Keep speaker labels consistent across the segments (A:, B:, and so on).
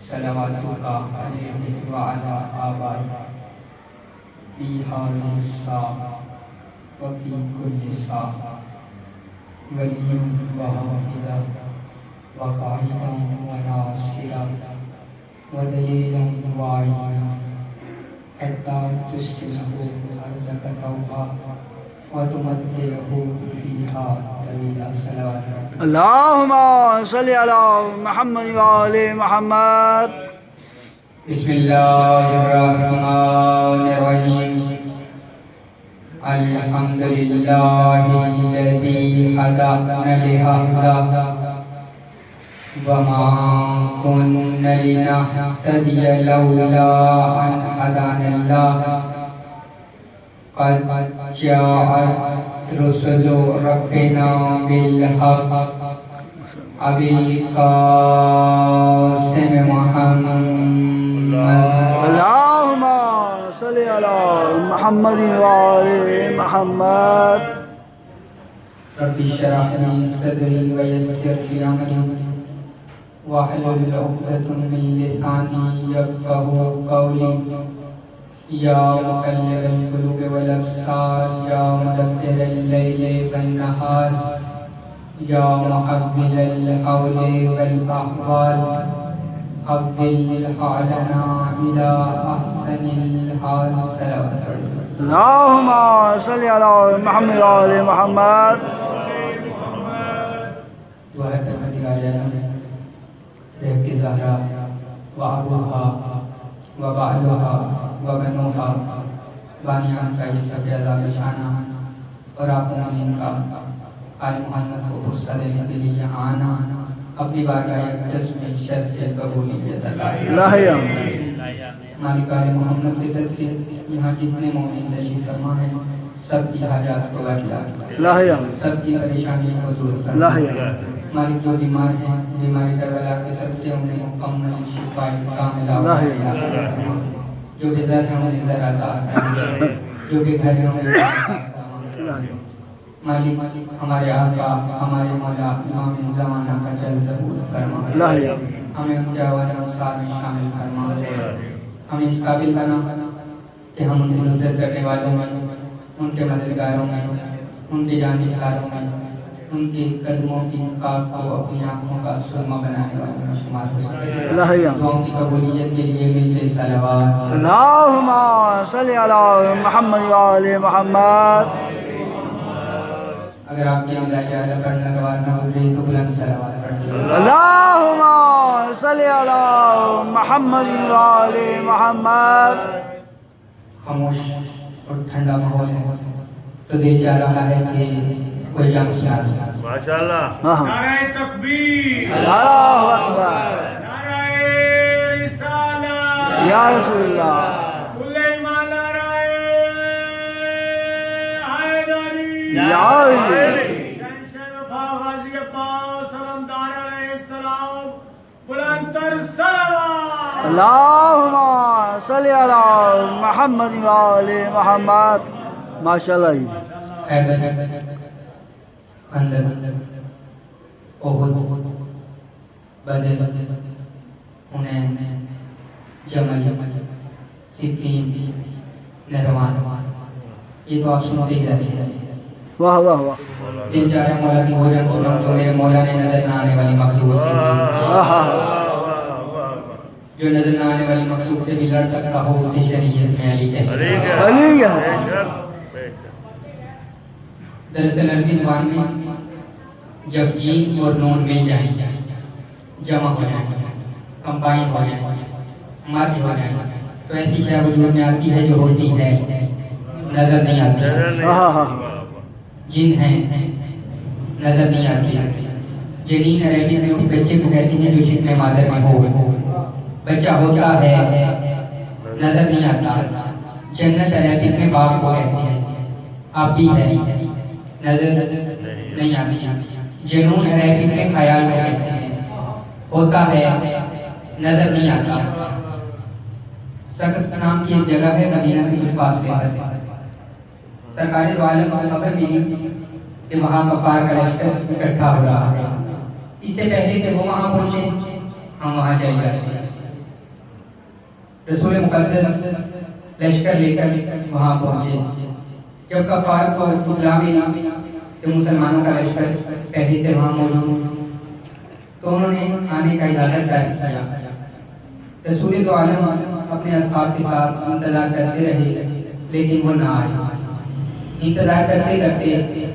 A: صلواتك عليه وعلى آبائه في هذه الساعة وفي كل ساعة وليا وحافظا وقائدا وناصرا ودليلا وعينا حتى تسكنه أرزك توبا وتمتعه فيها طويلا. صلوات
B: اللهم صل على محمد وآل محمد.
A: بسم الله الرحمن الرحيم. الحمد لله الذي هدانا لهذا وما كنا لنهتدي لولا أن هدانا الله قد جاءت رسل ربنا بالحق أبي القاسم محمد.
B: اللهم صل على محمد وآل محمد.
A: رب اشرح لي صدري ويسر لي أمري واحلل عقدة من لساني يفقهوا قولي. یا مقلب القلوب والابصار یا مدبر اللیل والنہار یا محول الحول والاحوال حول حالنا الى احسن الحال. صلوات
B: اللهم صل على محمد وآل محمد.
A: دعا ترمذی بہت زہرا وابوہا وبعلوہا وبنوہا بانیان کا یہ سب عذاب شانہ اور آپ مومنین کا آل محمد کو غصہ دینے کے لیے یہاں آنا اپنی بارگاہ اقدس میں شرف قبولیت عطا مالک آل محمد کے صدقے یہاں جتنے مومنین تشریف فرما ہیں سب کی حاجات کو بتلا، سب کی پریشانیوں کو دور فرما. مالک جو بیمار ہیں بیماری کربلا کے صدقے انہیں مکمل شفا کاملہ عطا فرما. جو بزر ہیں انہیں نظر عطا فرما، جو بے گھر ہیں انہیں عطا فرما. مالک ہمارے آقا ہمارے مولا امام زمانہ کا جل ظہور فرما. ہمیں ان کے آواز انصار میں شامل فرما. ہمیں اس قابل بنا کہ ہم ان کی نصرت کرنے والوں میں، ان کے مددگاروں میں، ان کے جانثاروں میں، ان کے قدموں کی پاک کو اپنی آنکھوں کا سرما بنانے والوں میں شمار ہو سکے. دعاؤں کی قبولیت کے لیے ملتے صلوات.
B: اللهم صل على محمد وآل محمد.
A: اگر آپ کی امداد اعلیٰ پڑھنے کا بعد نہ گزری تو بلند صلوات پڑھیں.
B: اللهم صل على محمد وآل محمد.
A: خاموش اور ٹھنڈا ماحول ہے تو دل چاہ رہا ہے کہ کوئی جان سنا دے.
C: ماشاءاللہ.
D: نعرہ تکبیر،
B: اللہ اکبر.
D: نعرہ رسالت،
B: یا رسول اللہ.
D: کل ایمان، نعرہ حیدری،
B: یا
D: شہنشاہ وفا غازی عباس سلامدار علیہ السلام، بلند تر صلوات.
B: اللهم صل على محمد وآل محمد. ماشاءاللہ.
A: خیبر، خندق، احد، بدر، حنین، جمل، صفین، نہروان، یہ تو آپ سنتے ہی رہتے ہیں.
B: واہ واہ واہ.
A: دل چاہ رہا مولا کی بھوجن سنوں تو میرے مولا نے نظر نہ آنے والی مخلوق سے، جو نظر نہ آنے والی مخلوق سے بھی لڑ سکتا ہو اسی شریعت میں علی کہتے ہیں.
B: علی ہے.
A: دراصل عربی زبان میں جب جیم اور نون مل جائیں، جمع ہو جائیں، کمبائن ہو جائیں، مرج ہو جائیں تو ایسی شے وجود میں آتی ہے جو ہوتی ہے نظر نہیں آتی. جن ہیں نظر نہیں آتی. جنین عربی میں اس بچے کو کہتے ہیں جو شکم مادر میں ہو. بچہ ہوتا ہے نظر نہیں آتا. جنت عربی میں باغ کو کہتے ہیں. آپ بھی ہے نظر نہیں آتی. جنون عربی میں خیال کو کہتے ہیں. ہوتا ہے نظر نہیں آتا. سکس نام کی ایک جگہ ہے مدینہ سے کچھ فاصلے پر. سرکار دو عالم کو خبر ملی کہ وہاں کفار کا لشکر اکٹھا ہو رہا ہے. اس سے پہلے کہ وہ وہاں پہنچے ہم وہاں چلے جاتے ہیں۔ رسول مقدس لشکر لے کر وہاں پہنچے۔ جب کفار کو اطلاع ملی کہ مسلمانوں کا لشکر پہلے سے وہاں موجود، تو انہوں نے آنے کا اجازت طلب کیا۔ رسول دو عالم اپنے اصحاب کے ساتھ انتظار کرتے رہے، لیکن وہ نہ آئے۔ انتظار کرتے کرتے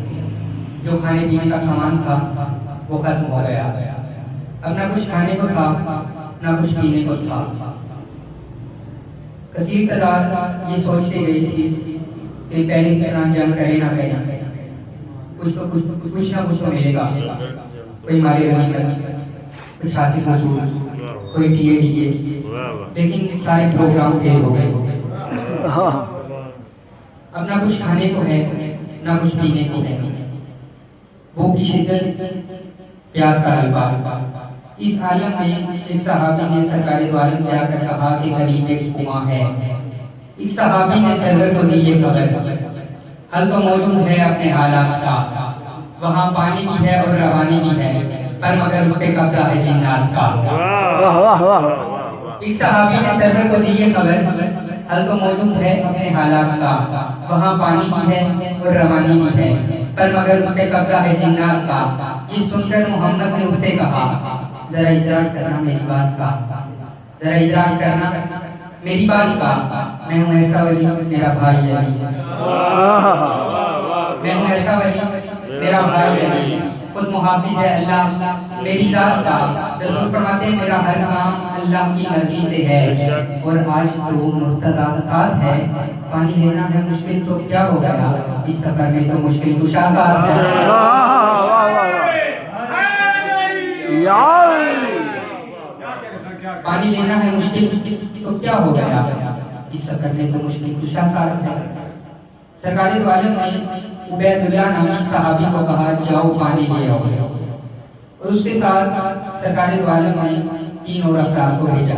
A: جو کھانے پینے کا سامان تھا وہ ختم ہو گیا۔ اب نہ کچھ کھانے کو تھا نہ کچھ پینے کو تھا۔ کثیر تعداد یہ سوچتے گئی تھی کہ پہلے کتنا جنگ کرے نہ کرے، کچھ نہ کچھ تو ملے گا، کوئی مارے گا نہیں، کچھ حاصل حصول، کوئی ٹیے ڈیے، لیکن سارے پروگرام فیل ہو گئے۔ اب نہ کچھ کھانے کو ہے نہ کچھ پینے کو ہے، بھوک کی شدت، پیاس کا غلبہ۔ اس عالم میں ایک صحابی نے سرکار دو عالم سے آ کر کہا کہ قریب ایک کنواں ہے۔ ایک صحابی نے سرور کو دی یہ خبر، حل تو موجود ہے اپنے حالات کا، وہاں پانی بھی ہے اور روانی بھی ہے، پر مگر اس پہ قبضہ ہے جنات کا۔ ایک صحابی نے سرور کو دی یہ خبر، حل تو موجود ہے اپنے حالات کا، وہاں پانی بھی ہے اور روانی بھی ہے، پر مگر اس پہ قبضہ ہے جنات کا۔ یہ سن کر محمد نے اس سے کہا، ذرا ادراک کرنا میری بات کا، ذرا ادراک کرنا میری بات کا، میں ہوں ایسا ولی میرا بھائی علی، میں ہوں ایسا ولی میرا بھائی علی، خود محافظ ہے اللہ میری ذات کا۔ رسول فرماتے ہیں میرا ہر کام اللہ کی مرضی سے ہے، اور آج تو مرتضیٰ ہے، پانی لینا ہے مشکل تو کیا ہو گیا، اس سفر میں تو مشکل کشا ساتھ ہے۔ پانی لینا ہے مشکل تو کیا ہو گیا، اس سفر میں تو مشکل کشا ساتھ ہے۔ سرکار دو عالم نے عبید اللہ نامی صحابی کو کہا جاؤ پانی لے آؤ، اور اس کے ساتھ سرکار دو عالم نے 3 اور افراد کو بھیجا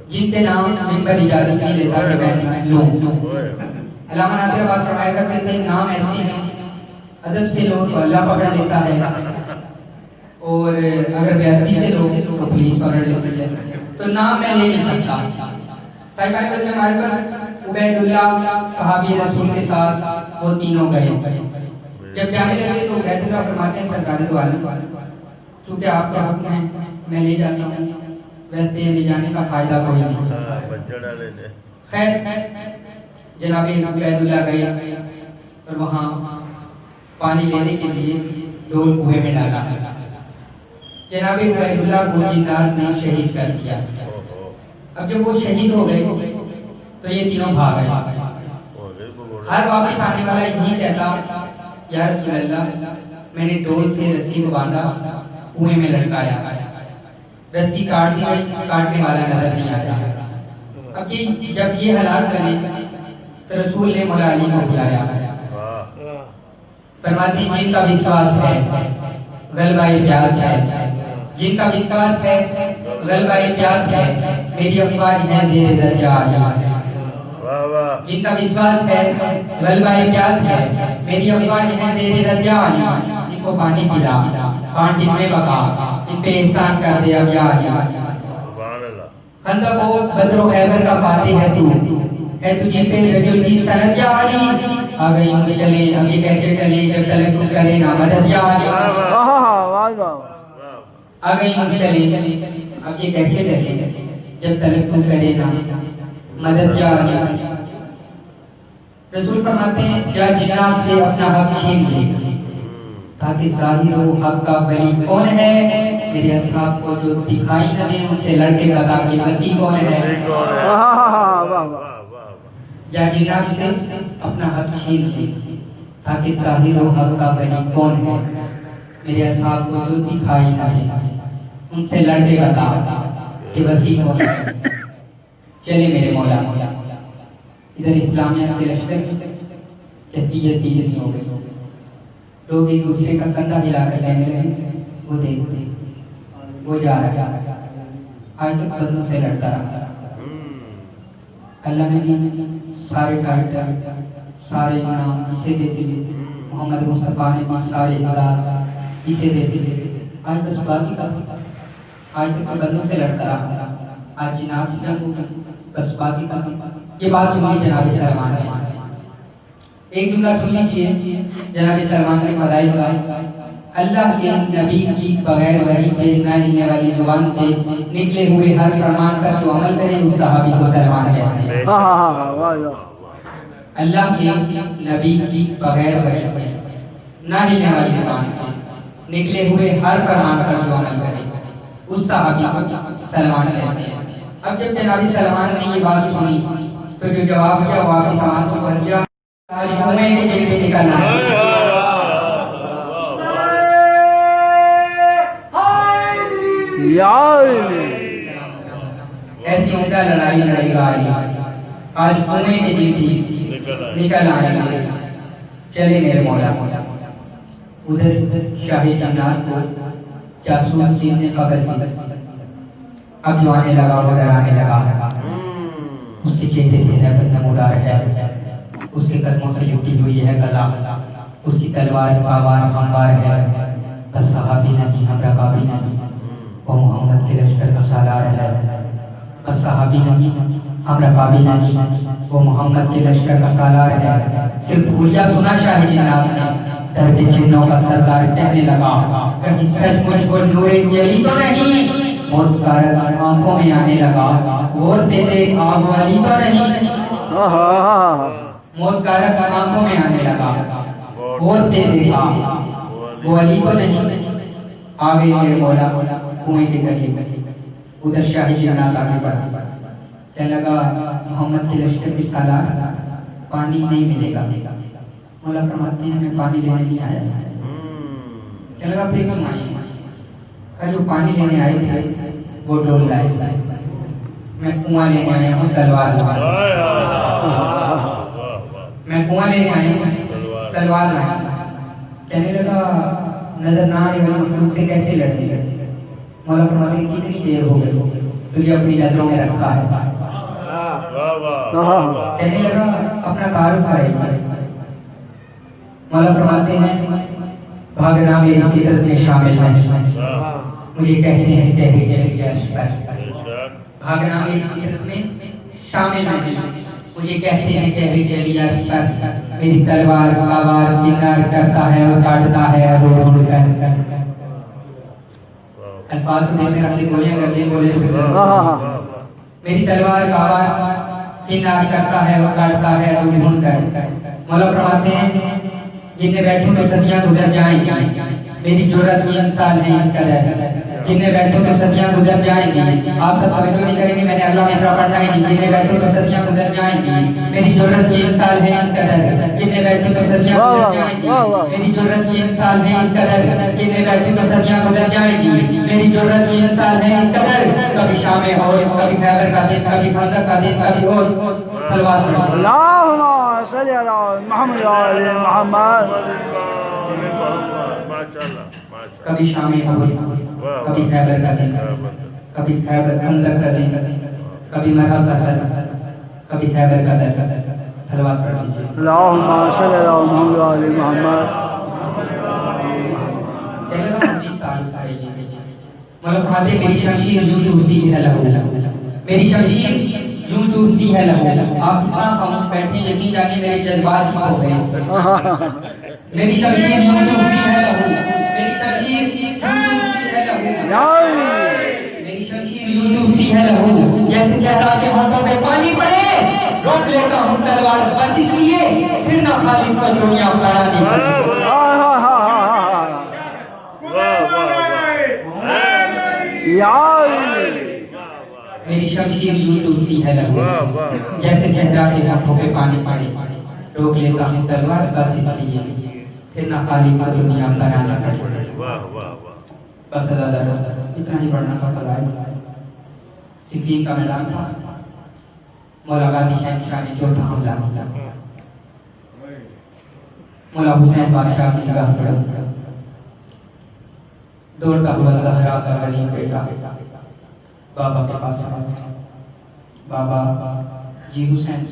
A: جن کے نام ممبر اجازت نہیں لیتا کہ میں لوں۔ علامہ نادر عباس فرمایا کرتے تھے نام ایسے ہیں ادب سے لو تو اللہ پکڑ لیتا ہے، اور اگر بے ادبی سے لو تو پولیس پکڑ لیتی ہے، تو نام میں لے نہیں سکتا۔ صاحبان قدر میں معرفت عبید اللہ صحابی رسول کے ساتھ وہ تینوں گئے۔ جب جانے لگے تو عبید اللہ فرماتے ہیں سرکار دو عالم چونکہ آپ کا حکم ہے میں لے جاتا ہوں، ویسے لے جانے کا فائدہ کوئی نہیں۔ خیر جناب عبید اللہ گئے اور وہاں پانی لینے کے لیے ڈول کنویں میں ڈالا۔ جناب عبید اللہ کو جنات نے شہید کر دیا۔ اب جب وہ شہید ہو گئے تو یہ تینوں بھاگ گئے۔ ہر واپس آنے والا یہی کہتا یا رسول اللہ میں نے ڈول سے رسی کو باندھا کنویں میں لٹکایا، رسی کاٹ دی گئی، کاٹنے والا نظر نہیں آیا۔ اب جب یہ حالات بنے تو رسول نے مولا علی کو بلایا، فرماتے ہیں جن کا وشواس ہے غلبہ پیاس ہے، جن کا وشواس ہے غلبہ پیاس ہے، میری افواج ہے زیر درجہ عالی۔ جن کا وشواس ہے غلبہ پیاس ہے، میری افواج ہے زیر درجہ عالی، ان کو پانی پلا، پانڈی میں بقا، ان پہ احسان کر دے اب یا علی۔ خندق و بدر و خیبر کا فاتح ہے تو، ہے تجھے پہ رجل کی سند یا علی، آ گئی مشکلیں اب یہ کیسے ٹلے جب تلک تم کرے نا مدد یا علی۔ آ گئی مشکلیں اب یہ کیسے ٹلے جب تلک تم کرے نا مدد یا علی۔ رسول فرماتے ہیں جا جنات سے اپنا حق چھین لے تاکہ ظاہر ہو حق کا ولی کون ہے، میرے اصحاب کو جو دکھائی نہ دے ان سے لڑکے بتا کہ مسیح کون ہے۔ یا جنات سے اپنا حق چھین لے تاکہ ظاہر ہو حق کا ولی کون ہے، میرے اصحاب کو جو دکھائی نہ دے ان سے لڑکے بتا کہ مسیح کون ہے۔ چلے میرے مولا، ادھر اسلامیہ کے لشکر کیفیت چیز نہیں ہو گئی، لوگ ایک دوسرے کا کندھا ہلا کر کہنے لگے وہ دیکھ وہ جا رہا ہے، آج تک بدنوں سے لڑتا رہا۔ اللہ نے سارے ٹائٹل سارے نام اسے دیتے دیتے، محمد مصطفیٰ نے بھی سارے اعزاز اسے دیتے دیتے، آج بس باقی کا آج تک تو بندوں سے لڑتا رہا، آج جناب سے جنگ ہوگی، بس بات ہی ختم۔ یہ بات سنیے جناب سلمان نے، ایک جملہ سن لیجیے جناب سلمان نے فضائل کا، اللہ کے نبی کی بغیر وحی کے نہ ملنے والی زبان سے نکلے ہوئے ہر فرمان پر جو عمل کرے اس صحابی کو سلمان کہتے ہیں۔ اللہ کے نبی کی بغیر وحی کے نہ ملنے والی زبان سے نکلے ہوئے ہر فرمان پر جو عمل کرے اس صحابی کو سلمان کہتے ہیں۔ اب جب جناب سلمان نے یہ بات سنی تو جو جواب دیا وہ آپ کے سامان سے بن گیا، آج کنویں کے جیب سے نکلنا ہے۔ ایسی عمدہ لڑائی لڑائی گا آج کنویں کے جیب بھی نکل آئے گا۔ چلے میرے مولا، ادھر شاہی جنات کو جاسوس جن نے قبر دی، اب جو آنے لگا وہ ڈرانے لگا، اس کے چہرے سے حیبت نمودار ہے، اس کے قدموں سے لپٹی ہوئی ہے غذا، اس کی تلوار پاوار ہموار ہے، بس صحابی نہیں ہم رقابی نہیں، وہ محمد کے لشکر کا سالار ہے، بس صحابی نہیں ہم رقابی نہیں، وہ محمد کے لشکر کا سالار ہے۔ صرف بھولیا سنا شاہ جنات نے، درد جنوں کا سردار کہنے لگا، کہیں سچ مجھ کو نور جلی تو نہیں، موت کا رقص آنکھوں میں آنے لگا، غور دے دے آب والی تو نہیں، موت کا رقص آنکھوں میں آنے لگا، غور دے دے آب والی تو نہیں۔ آگے میرے مولا کنویں کے قریب، ادھر شاہی جنات آگے بڑھا، کہنے لگا محمد کے لشکر کی سالار پانی نہیں ملے گا۔ مولا فرماتے ہیں میں پانی لینے نہیں آیا، کہنے لگا پھر کیوں آئے؟ کہا جو پانی لینے آئے تھے وہ ڈول لائے تھے، میں کنواں لینے آیا ہوں تلوار لائے، میں کنواں لینے آیا ہوں تلوار لائے۔ کہنے لگا نظر نہ آنے والی مخلوق سے کیسے لڑے گا؟ مولا فرماتے ہیں کتنی دیر ہو گئی تجھے اپنی نظروں میں رکھا ہے؟ کہنے لگا اپنا تعارف کرے۔ مولا فرماتے ہیں بھاگنا میری فطرت میں شامل نہیں، مجھے کہتے ہیں تحریک چلی پر، بھاگنا میری فطرت میں شامل نہیں، مجھے کہتے ہیں تحریک چلی پر، میری تلوار آوار کنار کرتا ہے اور کاٹتا ہے روڑ کر۔ الفاظ کو دیکھنے رکھتے گولیاں کرتے ہیں، بولے میری تلوار آوار کنار کرتا ہے اور کاٹتا ہے روڑ کر۔ مولا فرماتے ہیں جتنے بیٹھوں تو صدیاں گزر جائیں گی، میری جرأت کی مثال ہے اس قدر، جتنے بیٹھوں تو صدیاں گزر جائیں گی، آپ سب توجہ نہیں کریں گے، میں نے اگلا مصرع پڑھنا ہی نہیں، جتنے بیٹھوں تو صدیاں گزر جائیں گی، میری جرأت کی مثال ہے اس قدر، جتنے بیٹھوں تو صدیاں گزر جائیں گی، میری جرأت کی مثال ہے اس قدر، جتنے بیٹھوں تو صدیاں گزر جائیں گی، میری جرأت کی مثال ہے اس قدر، کبھی شام اور کبھی خیبر کا دن، کبھی خندق کا دن، کبھی اور صلوات پڑھیں۔
B: اللہم صلی علی محمد وعلی محمد۔
A: کبھی شام اور کبھی خیبر کا دن، کبھی خیبر خندق کا دن، کبھی مرحب کا سر، کبھی خیبر کا در، صلوات پڑھ لیجیے۔
B: اللہم صلی علی محمد وعلی محمد۔
A: مولا فرماتے ہیں میری شمشیر یوں چوستی ہے لہو، میری شمشیر یوں چوستی ہے لہو، آپ اتنا خاموش بیٹھے یقین جانے میرے جذبات ہی کھو گئے۔ میری شمشیر یوں چوستی ہے لہو، میری شمشیر یوں چوستی ہے لہو، میری شمشیر یوں چوستی ہے لہو، جیسے صحرا کے ہونٹوں پہ پانی پڑے، روک لیتا ہوں تلوار بس اس لیے پھر نہ خالق کو دنیا پڑا نہیں۔ میری شمشیر یوں چوستی ہے لہو، جیسے صحرا کے ہونٹوں پہ پانی پڑے، روک لیتا ہوں تلوار بس اس لیے پھر نہ خالق کو دنیا بنانا پڑے۔ بس اتنا ہی پڑھنا تھا فضائل۔ صفین کا میدان تھا، مولا غازی شہنشاہ نے چوتھا حملہ کیا، مولا حسین بادشاہ کی نگاہ پڑا، دوڑتا ہوا زہرا کا غریب بیٹا بابا کے پاس آیا، بابا جی حسین،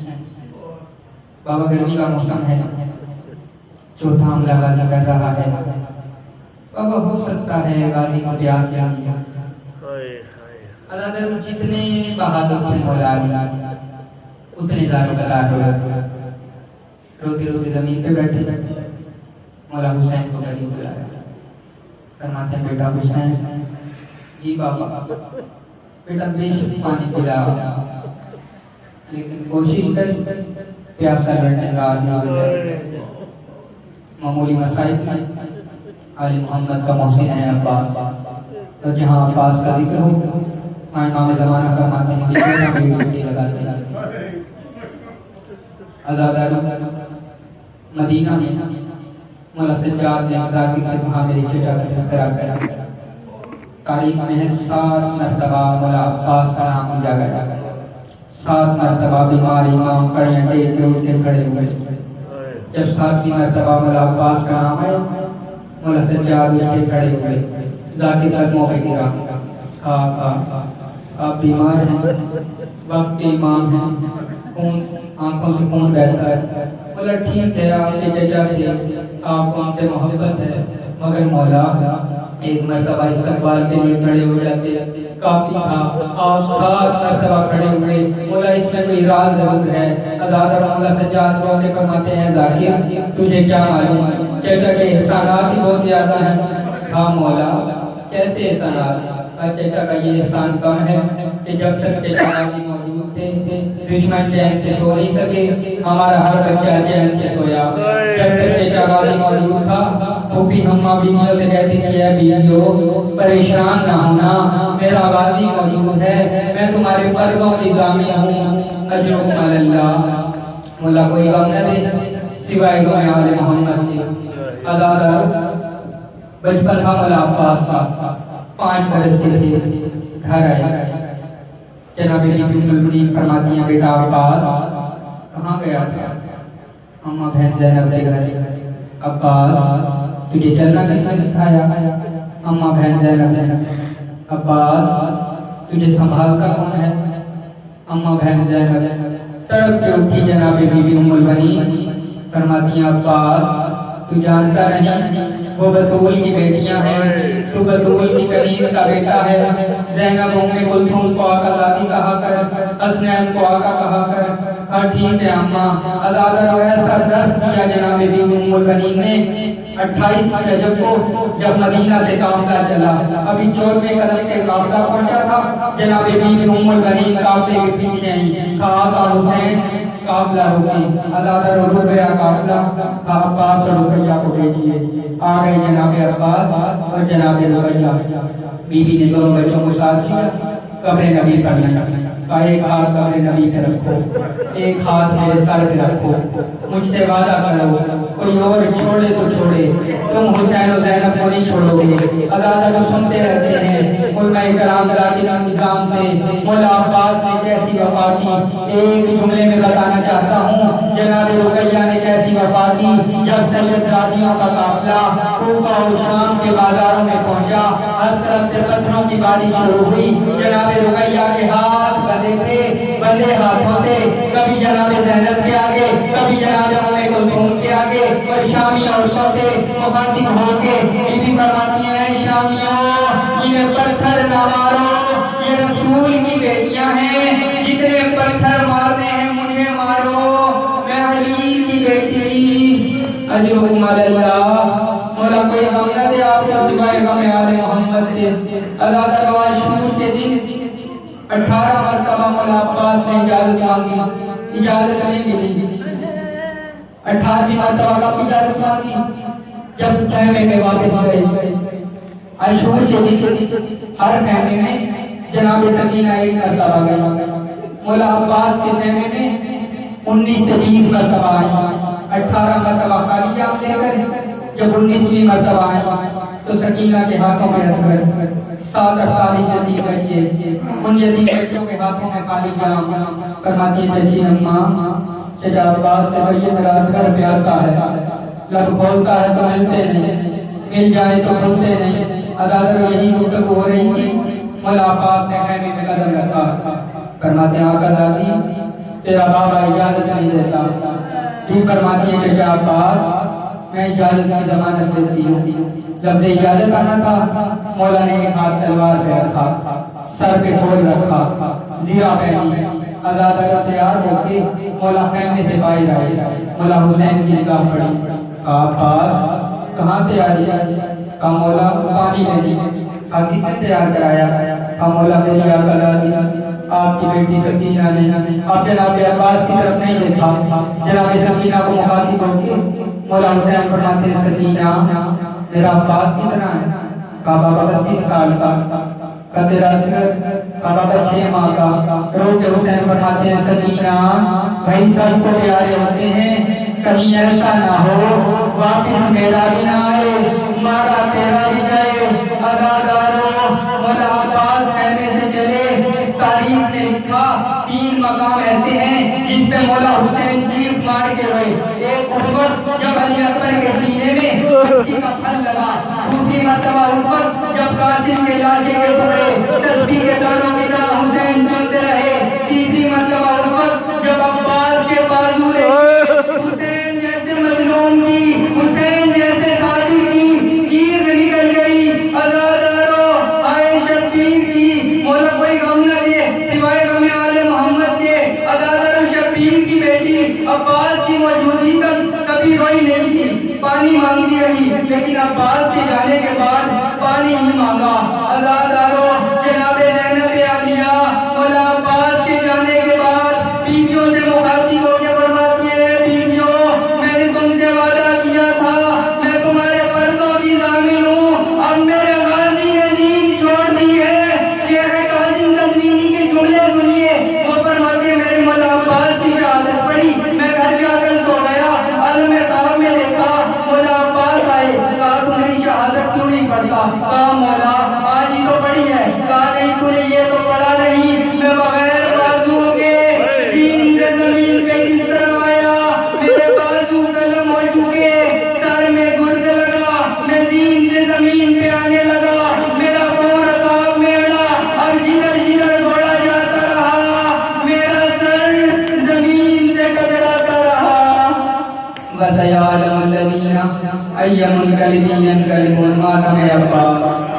A: بابا گرمی کا موسم ہے، چوتھا حملہ غازی کر رہا ہے، بابا ہو سکتا ہے غازی کو پیاس لگی ہے، اگر جتنے بہادر تھے مولا علی اتنے زاروں قطار روتے روتے روتے زمین پہ بیٹھے مولا حسین کو قریب بلایا فرماتے ہیں بیٹا حسین جی بابا بیٹا بے شک پانی پلا لیکن کوشش کر پیاسا رہنے کا آدمی معمولی مسائل علی محمد کا محسن ہے عباس تو جہاں عباس کا ذکر ہو وہاں امام زمانہ فرماتے ہیں کہ کتنا بھی ڈیوٹی لگاتے ہیں آزادہ مدینہ میں مولا سجاد نے آزادی سے وہاں میری چچا کا تذکرہ کرا تاریخ میں ہے 7 مرتبہ مولا عباس کا نام اجاگر 7 مرتبہ بیمار امام کڑیاں ٹیک کے اٹھ کے کھڑے ہوئے جب 7ویں مرتبہ مولا عباس کا نام ہے مولا سجاد اٹھ کے کھڑے ہوئے ذاتی قدموں پہ گرا آپ بیمار ہیں وقت امام ہیں خون آنکھوں سے خون بہتا ہے مولا ٹھیک ہے آپ کے چچا تھے آپ کو ان سے محبت ہے مگر مولا ایک مرتبہ استقبال کے لیے کھڑے ہو جاتے کافی تھا آپ 7 مرتبہ کھڑے ہوئے مولا اس میں کوئی راز ضرور ہے ادادر مولا سجاد رو کے فرماتے ہیں ظاہر تجھے کیا معلوم چچا کے احسانات ہی بہت زیادہ ہیں ہاں مولا کہتے احسانات چچا کا یہ احسان کم ہے کہ جب تک چچا غازی موجود تھے دشمن چین سے سو نہیں سکے ہمارا ہر بچہ چین سے سویا جب تک چچا غازی موجود تھا پھوپھی ہمہ بیویوں سے کہتی تھی اے بیویو پریشان نہ ہونا میرا غازی موجود ہے میں تمہارے پردوں کی ضامن ہوں اجرکم علی اللہ مولا کوئی غم نہ دے سوائے غم آل محمد کے ادادار بچپن تھا مولا عباس کا 5 برس کے تھے گھر آئے جناب بی بی المؤمنین فرماتی ہیں بیٹا عباس کہاں گیا تھا اماں بہن زینب کے گھر عباس تجھے چلنا کس نے سکھایا اماں بہن زینب عباس تجھے سنبھالتا کون ہے اماں بہن زینب تڑپ کے اٹھی جناب بی بی ام البنین فرماتی ہیں عباس تو جانتا نہیں وہ بطول کی بیٹیاں ہیں تو بطول کی کنیز کا بیٹا ہے زینب ام کلثوم کو آقا ذاتی کہا کر حسنین کو آقا کہا کر ہر ٹھیک ہے اماں ادادر اور ایسا درست کیا جناب بی بی ام البنین نے 28 رجب کو جب مدینہ سے قافلہ چلا ابھی 14ویں قدم کے قافلہ پہنچا تھا جناب بی بی ام البنین قافلے کے پیچھے آئیں کہا آقا حسین قافلہ روکی ادادر رک گیا قافلہ کہا عباس اور رقیہ کو بھیجیے آ گئے جناب عباس اور جناب رقیہ بی بی نے دونوں بچوں کو ساتھ لیا قبر نبی پر لیا کہا ایک ہاتھ قبر نبی پہ رکھو ایک ہاتھ میرے سر پہ رکھو مجھ سے وعدہ کرو کوئی اور چھوڑے تو چھوڑے تم حسین و زینب کو نہیں چھوڑو گے ادادہ کو سنتے رہتے ہیں علماء کرام ذاتی نظام سے مولا عباس نے کیسی وفا کی ایک جملے میں بتانا چاہتا ہوں جناب رقیہ نے کیسی وفا کی جب سید زادیوں کا قافلہ کوفہ و شام کے بازاروں میں پہنچا ہر طرف سے پتھروں کی بارش شروع ہوئی جناب رقیہ کے ہاتھ بندے تھے بندے ہاتھوں سے کبھی جناب زینب کے آگے کبھی جناب ام کلثوم کے آگے اور شامی عورتوں سے مخاطب ہو کے بی بی فرماتی ہیں شامیوں انہیں پتھر نہ مارو یہ رسول کی بیٹیاں ہیں جتنے پتھر مارنے ہیں مجھے مارو میں علی کی بیٹی اجرکم علی اللہ مولا کوئی غم نہ دے آپ کو سوائے غم آل محمد سے ادادہ رواشور کے دن 18 مرتبہ مولا عباس نے اجازت مانگی اجازت نہیں ملی 18ویں مرتبہ کا اجازت مانگی جب خیمے میں واپس گئے عاشور کے دن ہر خیمے میں جناب سکینہ ایک مرتبہ گئے مولا عباس کے خیمے میں 19 سے 20 مرتبہ آئی 18 مرتبہ خالی جام لے کر جب 19ویں مرتبہ آئی تو سکینہ کے ہاتھوں میں اصغر 748 یتیم بچے ان یتیم بچوں کے ہاتھوں میں خالی جام فرماتی ہے چچی اماں چچا عباس سے بھئی میرا اصغر پیاسا ہے لب کھولتا ہے تو ملتے نہیں مل جائے تو بھولتے نہیں ادادر یہی گفتگو ہو رہی تھی مولا عباس نے خیمے میں قدم رکھا فرماتے ہیں آقا ذاتی تیرا بابا اجازت نہیں دیتا بھی فرماتی ہے چچا عباس میں اجازت کی ضمانت دیتی ہوں جب سے اجازت آنا تھا مولا نے ایک ہاتھ تلوار پہ رکھا سر پہ کھول رکھا زیرہ پہنی ازادہ تیار ہو کے مولا خیمے سے باہر آئے مولا حسین کی نگاہ پڑی عباس کہاں تیاری کہا مولا پانی لینے کہا کس نے تیار کرایا کہا مولا میری آقا آپ کی بیٹی سکینہ نے اب جناب عباس کی طرف نہیں دیکھا جناب سکینہ کو مخاطب ہو کے مولا حسین فرماتے ہیں سکینہ میرا عباس کتنا ہے کہا بابا 32 سال کا کہا تیرا اصغر کہا بابا 6 ماہ کا رو کے حسین فرماتے ہیں سکینہ بھائی سب کو پیارے ہوتے ہیں کہیں ایسا نہ ہو واپس میرا بھی نہ آئے مارا تیرا بھی جائے ادادارو مولا عباس خیمے سے چلے تاریخ نے لکھا 3 مقام ایسے ہیں جن پہ مولا حسین چیخ مار کے روئے ایک اس وقت جب علی اکبر کے سینے میں بچی کا پھل لگا دوسری مرتبہ اس وقت جب قاسم کے لاشے کے ٹکڑے تسبیح کے دانوں کی طرح حسین چنتے رہے تیسری مرتبہ اس وقت جب عباس کے بازو لے حسین جیسے مظلوم کی حسین جیسے قاتل کی چیخ نکل گئی ادادارو آئے شبیر کی مولا کوئی غم نہ دے سوائے غم آل محمد کے ادادارو شبیر کی بیٹی عباس کی موجودگی تک کبھی روئی نہیں تھی پانی مانگتی رہی لیکن عباس کے جانے کے بعد پانی ہی مانگا ادادارو جناب زینب عالیہ مولا عباس کے جانے کے بعد بیویوں سے مخاطب ہو کے فرماتی ہے بیویوں میں نے تم سے وعدہ کیا تھا میں تمہارے پردوں کی ضامن ہوں اب میرے غازی نے دین چھوڑ دی ہے شیخ کاظم غزنوی کے جملے سنیے وہ فرماتے ہیں میرے مولا عباس کی شہادت پڑھی میں گھر جا کر سو گیا عالم خواب میں دیکھا مولا عباس آئے کہا تو میری شہادت کیوں نہیں پڑھتا کہا مولا آج ہی تو پڑھی ہے کہا نہیں تو نے یہ تو پڑھا نہیں میں بغیر بازو کے زین سے زمین پہ کس طرح آیا میرے بازو قلم ہو چکے سر میں گرد لگا میں زین سے زمین پہ آنے لگا میرا پاؤں رکاب میں اڑا اب جدھر جدھر دوڑا جاتا رہا میرا سر زمین سے ٹکراتا رہا وَسَيَعْلَمُ الَّذِينَ أَيَّ مُنْقَلِبٍ يَنْقَلِبُونَ مَا لَمْ يَبْقَ